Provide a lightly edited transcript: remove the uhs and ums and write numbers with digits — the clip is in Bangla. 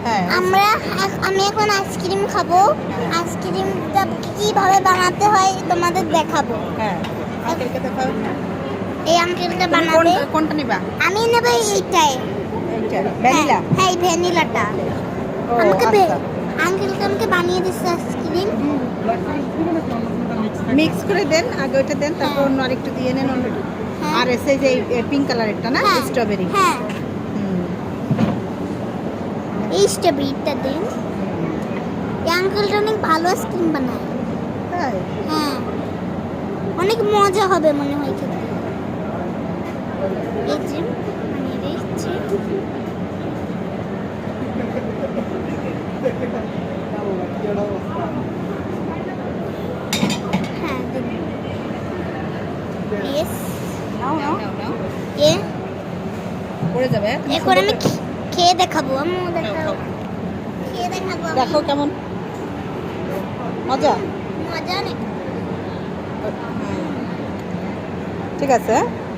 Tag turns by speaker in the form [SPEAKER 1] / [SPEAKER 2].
[SPEAKER 1] হ্যাঁ
[SPEAKER 2] আমি এখন আইসক্রিম খাবো। আইসক্রিমটা কিভাবে বানাতে হয় তোমাদের দেখাবো।
[SPEAKER 1] হ্যাঁ আঙ্কেলকে দেখাও।
[SPEAKER 2] এই আঙ্কেলটা
[SPEAKER 1] তুমি
[SPEAKER 2] বানাবে।
[SPEAKER 1] কোনটা নিবা?
[SPEAKER 2] আমি নেব এইটাই।
[SPEAKER 1] এইটা ভ্যানিলা?
[SPEAKER 2] হ্যাঁ, এই ভ্যানিলাটা।
[SPEAKER 1] ও
[SPEAKER 2] আমাকে
[SPEAKER 1] আচ্ছা,
[SPEAKER 2] আঙ্কেলকে আমাকে বানিয়ে দিচ্ছে আইসক্রিম।
[SPEAKER 1] মিক্স করে দেন, আগে ওইটা দেন, তারপর অন্য আরেকটু দিয়ে নেন অন্য।
[SPEAKER 2] হ্যাঁ।
[SPEAKER 1] আর এসে যে পিঙ্ক কালারেরটা না,
[SPEAKER 2] হ্যাঁ,
[SPEAKER 1] স্ট্রবেরি।
[SPEAKER 2] হ্যাঁ, এই স্ট্রবেরিটা দিন। এই আঙ্কেলটা অনেক ভালো আইসক্রিম বানায়।
[SPEAKER 1] তাই?
[SPEAKER 2] হ্যাঁ, অনেক মজা হবে মনে হয় খেতে। এই যে বানিয়ে দিচ্ছি। হ্যাঁ, ইয়েস।
[SPEAKER 1] নাও নাও
[SPEAKER 2] এ
[SPEAKER 1] পড়ে যাবে।
[SPEAKER 2] এখন আমি খেয়ে দেখাবো। আম্মু দেখাও। খেয়ে দেখাবো।
[SPEAKER 1] দেখো কেমন মজা।
[SPEAKER 2] মজা অনেক।
[SPEAKER 1] ঠিক আছে।